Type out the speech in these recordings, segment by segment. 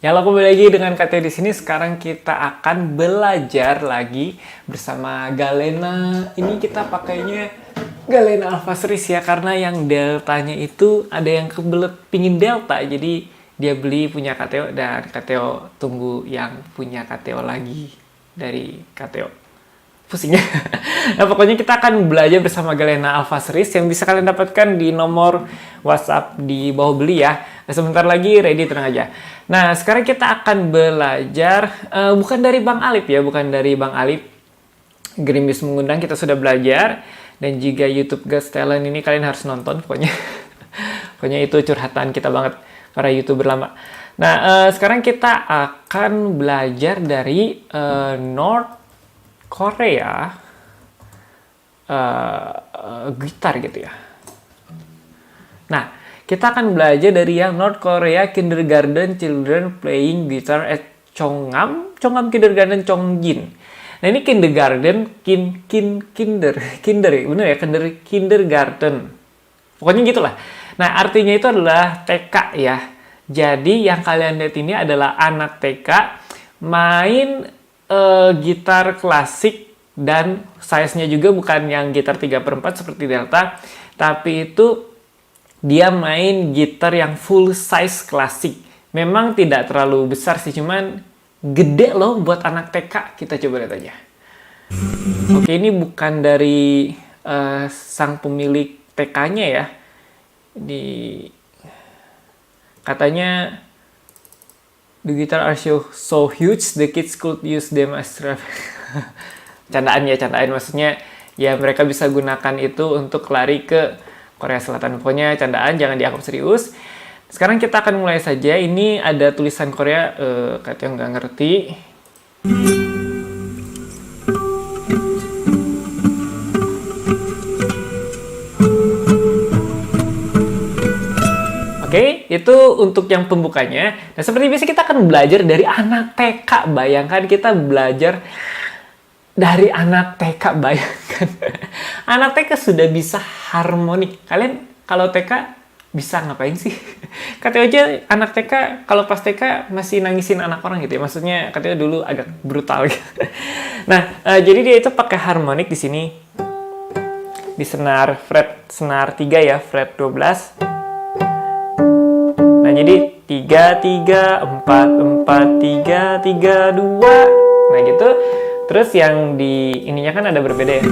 Ya, halo, kembali lagi dengan Kateo di sini. Sekarang kita akan belajar lagi bersama Galena. Ini kita pakainya Galena Alpha Series ya, karena yang deltanya itu ada yang kebelet pingin delta. Jadi dia beli punya Kateo dan Kateo tunggu yang punya Kateo lagi dari Kateo. Pusing ya. Nah, pokoknya kita akan belajar bersama Galena Alpha Series yang bisa kalian dapatkan di nomor WhatsApp di bawah beli ya. Nah, sebentar lagi ready, tenang aja. Nah, sekarang kita akan belajar bukan dari Bang Alip ya, bukan dari Bang Alip. Gerimis mengundang, kita sudah belajar, dan juga YouTube Gas Talent ini kalian harus nonton pokoknya. Pokoknya itu curhatan kita banget para YouTuber lama. Nah, sekarang kita akan belajar dari North Korea gitar gitu ya. Nah, kita akan belajar dari yang North Korea Kindergarten Children Playing Guitar at Chongnam Kindergarten Chongjin. Nah, ini kindergarten, kinder ya, bener ya, kindergarten. Pokoknya gitulah. Nah, artinya itu adalah TK ya. Jadi yang kalian lihat ini adalah anak TK main gitar klasik, dan size-nya juga bukan yang gitar 3/4 seperti Delta, tapi itu dia main gitar yang full size klasik. Memang tidak terlalu besar sih, cuman gede loh buat anak TK. Kita coba lihat aja. Oke, ini bukan dari sang pemilik TK-nya ya. Katanya the guitar are so huge, the kids could use them as candaan maksudnya ya, mereka bisa gunakan itu untuk lari ke Korea Selatan. Pokoknya candaan, jangan dianggap serius. Sekarang kita akan mulai saja. Ini ada tulisan Korea, katanya nggak ngerti. Oke, itu untuk yang pembukanya. Nah, seperti biasa kita akan belajar dari anak TK. Bayangkan kita belajar dari anak TK, bayangkan. Anak TK sudah bisa harmonik. Kalian kalau TK bisa ngapain sih? Katanya aja anak TK, kalau pas TK masih nangisin anak orang gitu ya. Maksudnya katanya dulu agak brutal gitu. Nah, jadi dia itu pakai harmonik di sini. Di senar 3 ya, fret 12. Nah, jadi 3, 3, 4, 4, 3, 3, 2. Nah, gitu. Terus yang di ininya kan ada berbeda ya.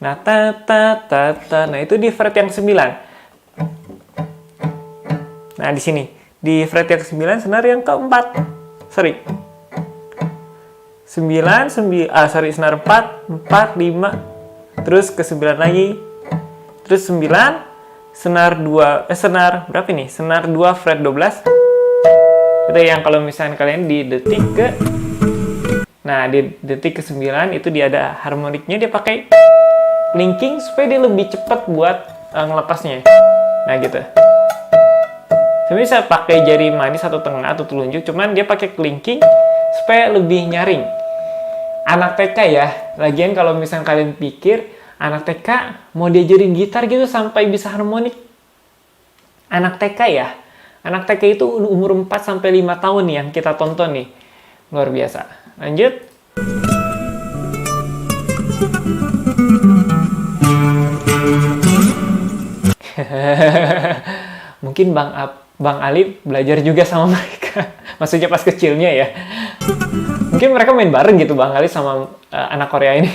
Nah, Nah, itu di fret yang 9. Nah, di sini. Di fret yang 9, senar yang keempat. Sorry. Senar 4, 4, 5. Terus ke 9 lagi. Terus 9, senar berapa nih? Senar 2 fret 12. Itu yang kalau misalnya kalian di detik ke, nah di detik ke 9 itu dia ada harmoniknya, dia pakai linking supaya dia lebih cepat buat ngelepasnya. Nah, gitu. Sebenarnya bisa pakai jari manis atau tengah atau telunjuk, cuman dia pakai linking supaya lebih nyaring. Anak TK ya. Lagian kalau misalnya kalian pikir anak TK mau diajarin gitar gitu sampai bisa harmonik. Anak TK ya. Anak TK itu umur 4-5 tahun nih yang kita tonton nih. Luar biasa. Lanjut. Mungkin Bang Alip belajar juga sama mereka. Maksudnya pas kecilnya ya. Mungkin mereka main bareng gitu Bang Alip sama anak Korea ini.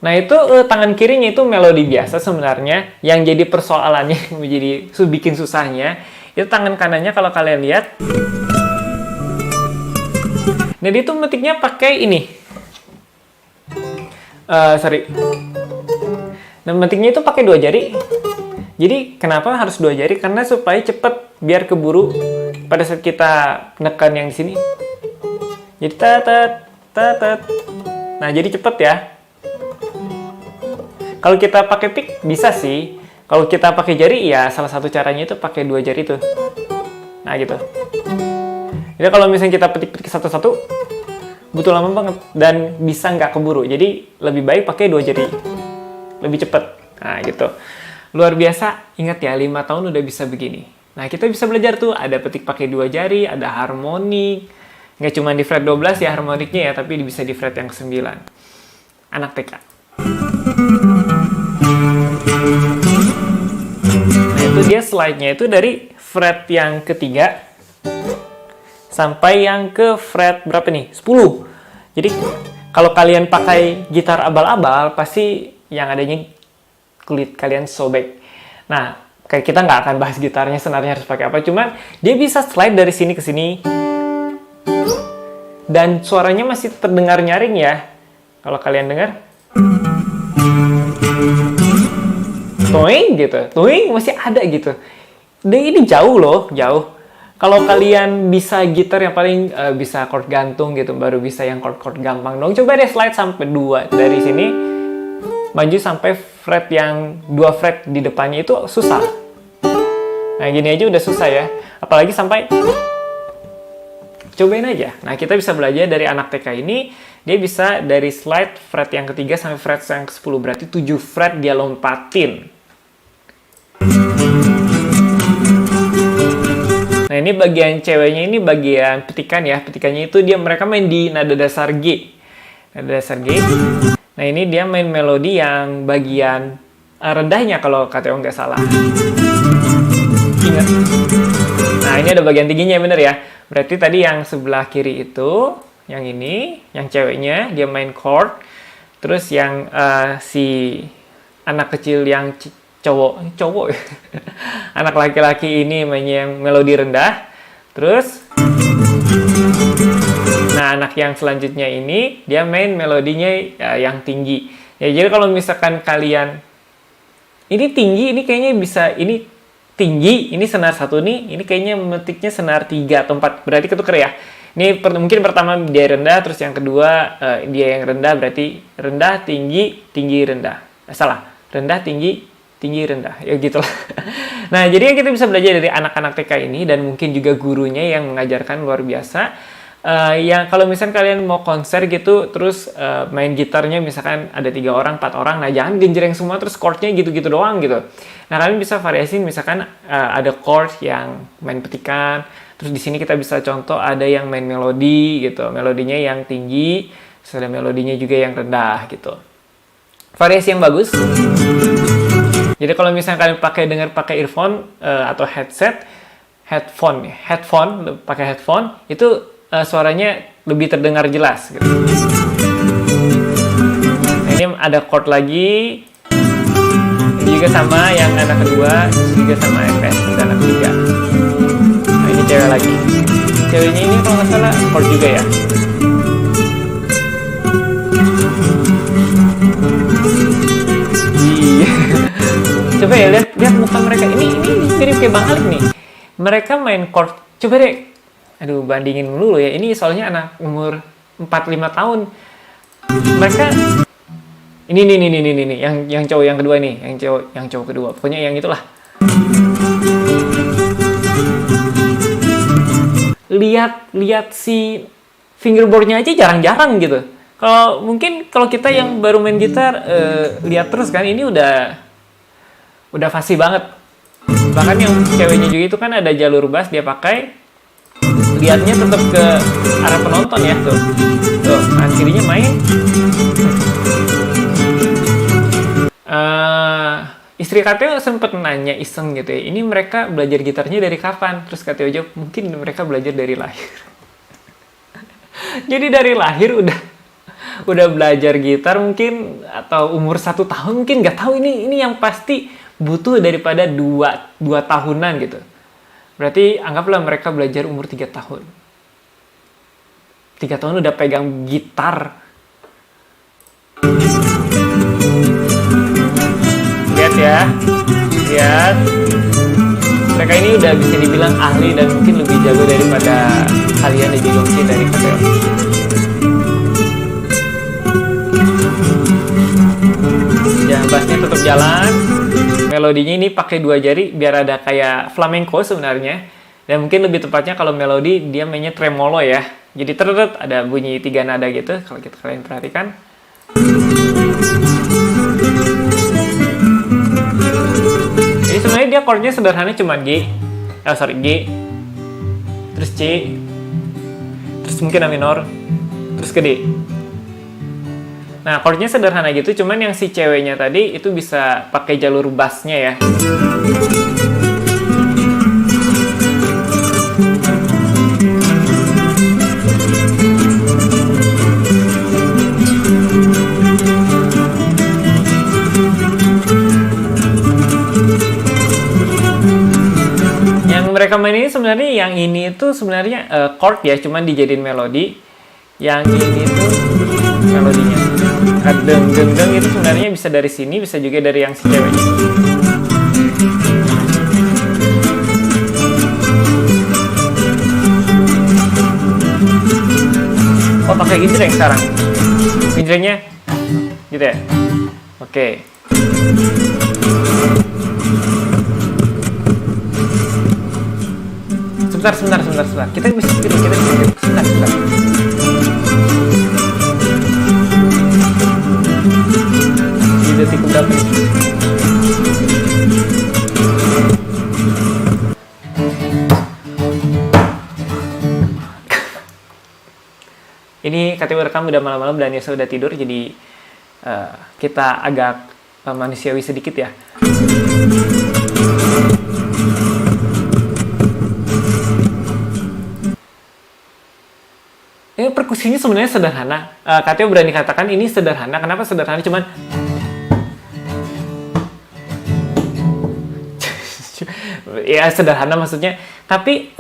Nah, itu tangan kirinya itu melodi biasa sebenarnya. Yang jadi persoalannya, menjadi bikin susahnya, itu tangan kanannya kalau kalian lihat. Nah, dia itu metiknya pakai ini. Nah, metiknya itu pakai 2 jari. Jadi, kenapa harus 2 jari? Karena supaya cepet, biar keburu pada saat kita nekan yang di sini. Jadi, Nah, jadi cepet ya. Kalau kita pakai pick bisa sih. Kalau kita pakai jari ya salah satu caranya itu pakai 2 jari tuh. Nah, gitu. Jadi kalau misalnya kita petik-petik satu-satu, butuh lama banget dan bisa nggak keburu. Jadi lebih baik pakai 2 jari, lebih cepet. Nah gitu, luar biasa. Ingat ya, 5 tahun udah bisa begini. Nah kita bisa belajar tuh, ada petik pakai 2 jari, ada harmonik. Nggak cuma di fret 12 ya harmoniknya ya, tapi bisa di fret yang ke-9. Anak TK. Nah itu dia slide-nya itu dari fret yang ketiga sampai yang ke fret berapa nih? 10. Jadi kalau kalian pakai gitar abal-abal, pasti yang adanya kulit kalian sobek. Nah, kayak kita nggak akan bahas gitarnya, senarnya harus pakai apa. Cuman dia bisa slide dari sini ke sini. Dan suaranya masih terdengar nyaring ya. Kalau kalian dengar. Toing gitu. Toing masih ada gitu. Dan ini jauh loh, jauh. Kalau kalian bisa gitar yang paling bisa chord gantung gitu, baru bisa yang chord-chord gampang dong. Coba deh slide sampai 2 dari sini, maju sampai fret yang 2 fret di depannya itu susah. Nah gini aja udah susah ya, apalagi sampai. Cobain aja. Nah kita bisa belajar dari anak TK ini, dia bisa dari slide fret yang ketiga sampai fret yang ke-10, berarti 7 fret dia lompatin. Nah ini bagian ceweknya, ini bagian petikan ya. Petikannya itu mereka main di nada dasar G. Nada dasar G. Nah ini dia main melodi yang bagian rendahnya kalau KTO nggak salah. Ingat. Nah ini ada bagian tingginya bener ya. Berarti tadi yang sebelah kiri itu, yang ini, yang ceweknya dia main chord. Terus yang si anak kecil yang cowok anak laki-laki ini mainnya yang melodi rendah. Terus nah anak yang selanjutnya ini dia main melodinya yang tinggi ya. Jadi kalau misalkan kalian ini tinggi, ini kayaknya bisa, ini tinggi, ini senar 1 nih, ini kayaknya metiknya senar 3 atau 4, berarti ketuker ya. Ini mungkin pertama dia rendah, terus yang kedua dia yang rendah, berarti rendah tinggi tinggi rendah. Salah, rendah tinggi tinggi rendah, ya gitu lah. Nah, jadi kita bisa belajar dari anak-anak TK ini, dan mungkin juga gurunya yang mengajarkan luar biasa. Yang kalau misalkan kalian mau konser gitu, terus main gitarnya misalkan ada 3 orang, 4 orang, nah jangan genjreng semua terus chordnya gitu-gitu doang gitu. Nah, kalian bisa variasi, misalkan ada chord yang main petikan, terus di sini kita bisa contoh ada yang main melodi gitu, melodinya yang tinggi, terus ada melodinya juga yang rendah gitu. Variasi yang bagus. Jadi kalau misalnya kalian pakai earphone atau headphone pakai headphone itu suaranya lebih terdengar jelas gitu. Nah, ini ada chord lagi. Ini juga sama yang anak kedua, juga sama FS dan anak ketiga. Nah, ini cewek lagi. Ceweknya ini kalau nggak salah chord juga ya. Coba ya lihat muka mereka. Ini mirip kayak Bang Alik nih. Mereka main chord. Coba deh. Aduh, bandingin dulu ya. Ini soalnya anak umur 4-5 tahun. Mereka ini yang cowok yang kedua nih, yang cowok kedua. Pokoknya yang itulah. Lihat si fingerboardnya aja jarang-jarang gitu. Kalau kita yang baru main gitar lihat terus kan, ini udah fasih banget. Bahkan yang ceweknya juga itu kan ada jalur bass dia pakai, lihatnya tetap ke arah penonton ya tuh kanan kirinya main. Istri KTO sempet nanya iseng gitu ya, ini mereka belajar gitarnya dari kapan? Terus KTO jawab, mungkin mereka belajar dari lahir. Jadi dari lahir udah belajar gitar mungkin, atau umur 1 tahun mungkin, nggak tahu. Ini yang pasti butuh daripada 2 tahunan gitu. Berarti anggaplah mereka belajar umur 3 tahun. 3 tahun udah pegang gitar. Lihat ya. Lihat. Mereka ini udah bisa dibilang ahli dan mungkin lebih jago daripada kalian dan juga mungkin dari KTO. Ya, bassnya tetap jalan. Melodinya ini pakai 2 jari biar ada kayak flamenco sebenarnya. Dan mungkin lebih tepatnya kalau melodi dia mainnya tremolo ya. Jadi teret ada bunyi 3 nada gitu kalau kalian perhatikan. Jadi sebenarnya dia chordnya sederhana, cuma G, terus C, terus mungkin A minor, terus ke D. Nah, chordnya sederhana gitu, cuman yang si ceweknya tadi itu bisa pakai jalur bassnya ya. Yang mereka main ini sebenarnya, yang ini itu sebenarnya chord ya, cuman dijadiin melodi. Yang ini tuh melodinya. Deng deng deng itu sebenarnya bisa dari sini, bisa juga dari yang si cewek. Oh, pakai ginjreng sekarang. Ginjrengnya gitu ya. Oke. Sebentar. Kita bisa sebentar. Di detik berapa nih? Ini KTW rekam udah malam-malam dan Yesa udah tidur, jadi kita agak manusiawi sedikit ya. Ini perkusinya sebenarnya sederhana. KTW berani katakan ini sederhana. Kenapa sederhana? Cuman ya sederhana maksudnya. Tapi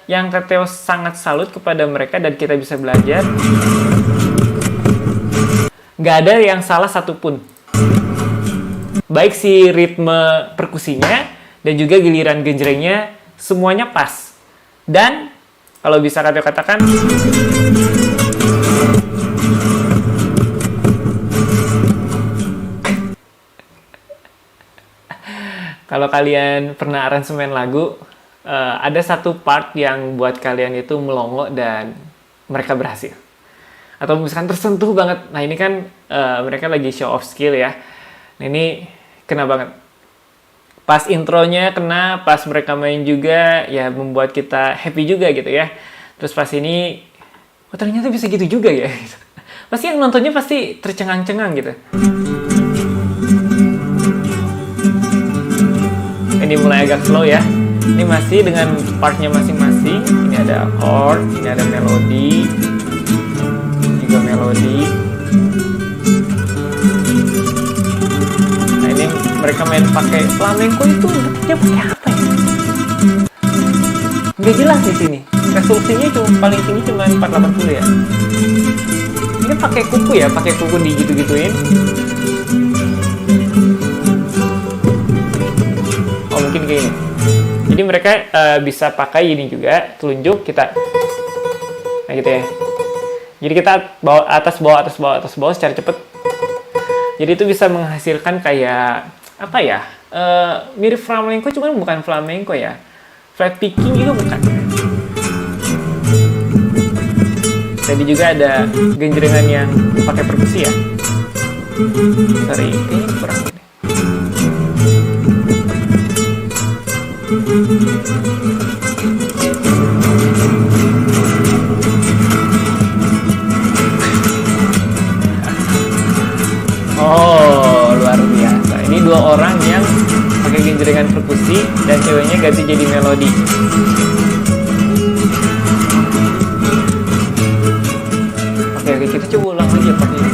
yang KTW sangat salut kepada mereka dan kita bisa belajar, nggak ada yang salah satupun. Baik si ritme perkusinya dan juga giliran genjrengnya semuanya pas. Dan kalau bisa KTW katakan, kalau kalian pernah aransemen lagu, ada satu part yang buat kalian itu melongo dan mereka berhasil. Atau misalkan tersentuh banget. Nah ini kan mereka lagi show off skill ya. Nah ini kena banget. Pas intronya kena, pas mereka main juga, ya membuat kita happy juga gitu ya. Terus pas ini, oh ternyata bisa gitu juga ya. Pasti yang nontonnya pasti tercengang-cengang gitu. Ini mulai agak slow ya. Ini masih dengan partnya masing-masing. Ini ada chord, ini ada melodi, juga melodi. Nah ini mereka main pakai flamenco, itu bentuknya pakai apa ya? Nggak jelas di sini. Resolusinya cuma paling tinggi cuma 480 ya. Ini pakai kuku ya, pakai kuku digitu-gituin. Oh mungkin kayak ini. Jadi mereka bisa pakai ini juga, telunjuk kita. Nah gitu ya. Jadi kita bawa atas bawah secara cepet. Jadi itu bisa menghasilkan kayak apa ya? Mirip flamenco, cuman bukan flamenco ya. Flat picking juga bukan. Jadi juga ada genjrengan yang pakai perkusi ya. Sorry, ini kurang ini. Oh, luar biasa. Ini dua orang yang pakai genjrengan perkusi dan ceweknya ganti jadi melodi. Oke, kita coba ulang lagi part ini.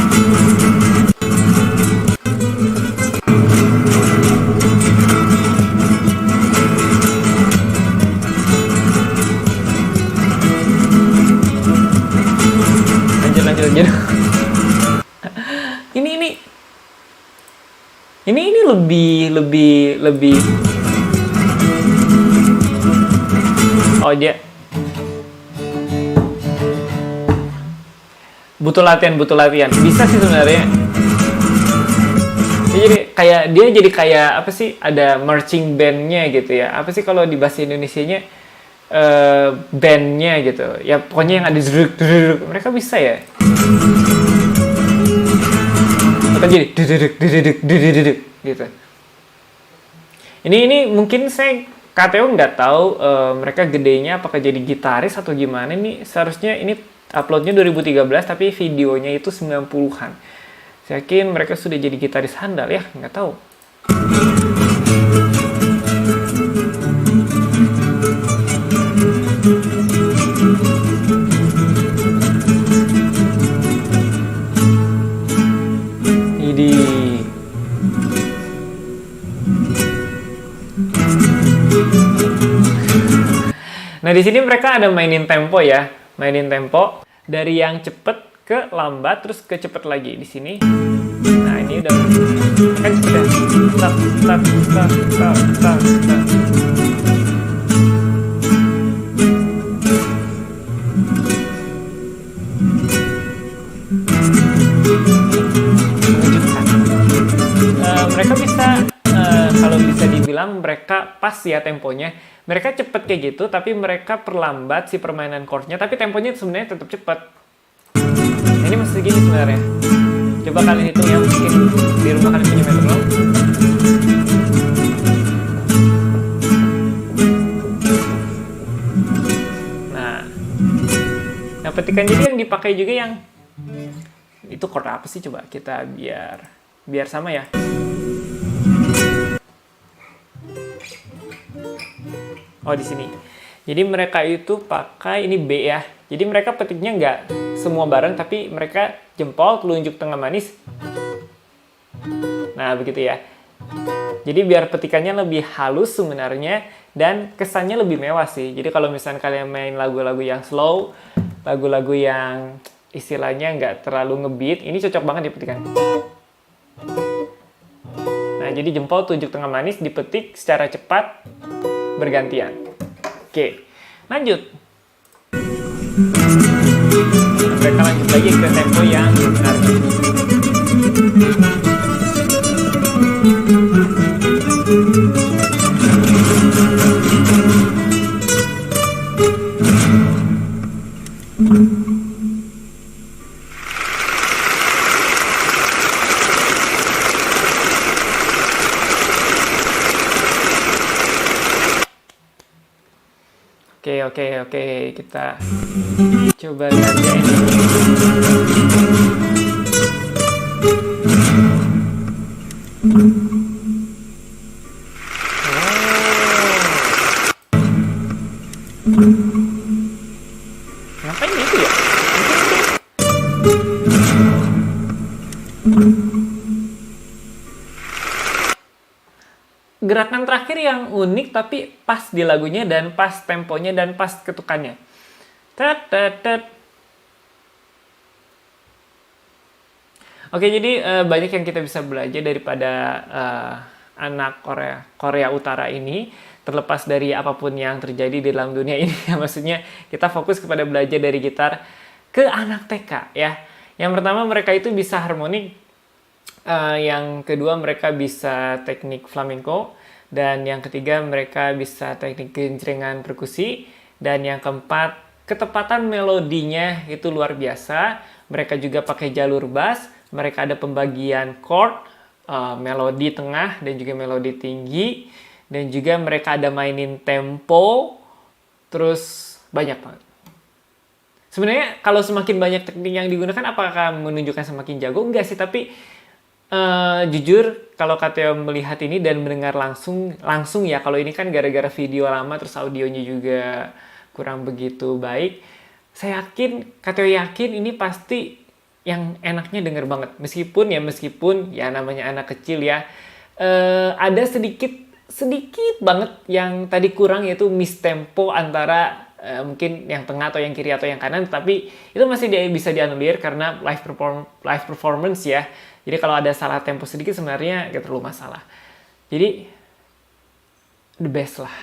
Lanjut. Ini lebih. Oh dia butuh latihan. Bisa sih sebenarnya. Dia jadi kayak apa sih? Ada marching bandnya gitu ya. Apa sih kalau di bahasa Indonesianya? bandnya gitu. Ya pokoknya yang ada dedek mereka bisa ya. Atau jadi dedek gitu. Ini mungkin saya KTO nggak tahu mereka gedenya apakah jadi gitaris atau gimana. Ini seharusnya ini uploadnya 2013 tapi videonya itu 90-an. Saya yakin mereka sudah jadi gitaris handal ya, nggak tahu. Nah, di sini mereka ada mainin tempo ya. Mainin tempo dari yang cepet ke lambat terus ke cepet lagi di sini. Nah, ini udah kan cepet ya. Tak tak tak tak tak tak. Mereka bisa kalau bisa dibilang mereka pas ya temponya. Mereka cepet kayak gitu, tapi mereka perlambat si permainan chordnya, tapi temponya sebenarnya tetap cepet. Nah, ini masih segini sebenarnya. Coba kalian hitung ya, mungkin di rumah kalian punya metronom. Nah, petikan jadi yang dipakai juga yang itu chord apa sih? Coba kita biar sama ya. Oh, di sini. Jadi mereka itu pakai ini B ya. Jadi mereka petiknya nggak semua bareng, tapi mereka jempol, telunjuk tengah manis. Nah, begitu ya. Jadi biar petikannya lebih halus sebenarnya dan kesannya lebih mewah sih. Jadi kalau misalnya kalian main lagu-lagu yang slow, lagu-lagu yang istilahnya nggak terlalu ngebeat, ini cocok banget dipetikan. Nah, jadi jempol, tunjuk tengah manis dipetik secara cepat bergantian. Oke, lanjut. Mereka lanjut lagi ke tempo yang benar. Oke, kita coba lihat ya ini. Ngapain itu ya? Gerakan terakhir yang unik tapi pas di lagunya dan pas temponya dan pas ketukannya. Oke, jadi banyak yang kita bisa belajar daripada anak Korea Utara ini, terlepas dari apapun yang terjadi di dalam dunia ini. Maksudnya kita fokus kepada belajar dari gitar ke anak TK ya. Yang pertama mereka itu bisa harmonik. Yang kedua mereka bisa teknik flamenco, dan yang ketiga mereka bisa teknik genjrengan perkusi, dan yang keempat ketepatan melodinya itu luar biasa. Mereka juga pakai jalur bass, mereka ada pembagian chord, melodi tengah dan juga melodi tinggi, dan juga mereka ada mainin tempo, terus banyak banget. Sebenarnya kalau semakin banyak teknik yang digunakan apakah menunjukkan semakin jago? Enggak sih, tapi jujur kalau KTO melihat ini dan mendengar langsung ya, kalau ini kan gara-gara video lama terus audionya juga kurang begitu baik, saya yakin, KTO yakin ini pasti yang enaknya denger banget. Meskipun ya namanya anak kecil ya, ada sedikit banget yang tadi kurang, yaitu miss tempo antara mungkin yang tengah atau yang kiri atau yang kanan, tapi itu masih bisa dianulir karena live performance ya. Jadi kalau ada salah tempo sedikit sebenarnya gak terlalu masalah. Jadi the best lah.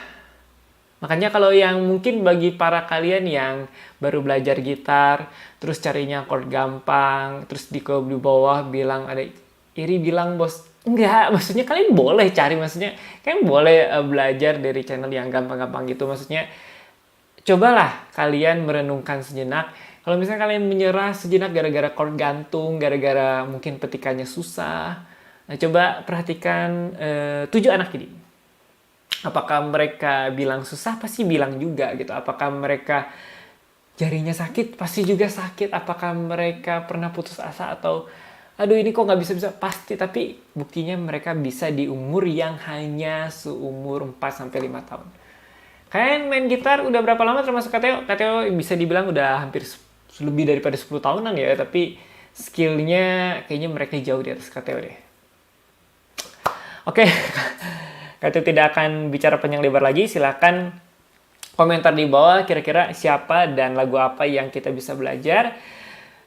Makanya kalau yang mungkin bagi para kalian yang baru belajar gitar, terus carinya chord gampang, terus di bawah bilang ada iri bilang bos, enggak, maksudnya kalian boleh cari, maksudnya kalian boleh belajar dari channel yang gampang-gampang gitu, maksudnya cobalah kalian merenungkan sejenak. Kalau misalnya kalian menyerah sejenak gara-gara chord gantung, gara-gara mungkin petikannya susah, nah coba perhatikan 7 anak ini. Apakah mereka bilang susah? Pasti bilang juga gitu. Apakah mereka jarinya sakit? Pasti juga sakit. Apakah mereka pernah putus asa atau aduh ini kok nggak bisa-bisa? Pasti, tapi buktinya mereka bisa di umur yang hanya seumur 4-5 tahun. Kalian main gitar udah berapa lama termasuk Kateo? Kateo bisa dibilang udah hampir lebih daripada 10 tahunan ya, tapi skillnya kayaknya mereka jauh di atas Kateo deh. Oke, Kateo tidak akan bicara panjang lebar lagi, silakan komentar di bawah kira-kira siapa dan lagu apa yang kita bisa belajar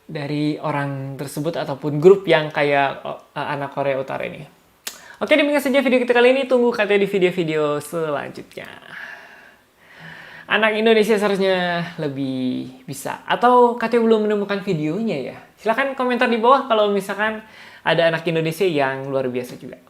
dari orang tersebut ataupun grup yang kayak anak Korea Utara ini. Oke, demikian saja video kita kali ini. Tunggu Kateo di video-video selanjutnya. Anak Indonesia seharusnya lebih bisa. Atau Kateo belum menemukan videonya ya? Silahkan komentar di bawah kalau misalkan ada anak Indonesia yang luar biasa juga.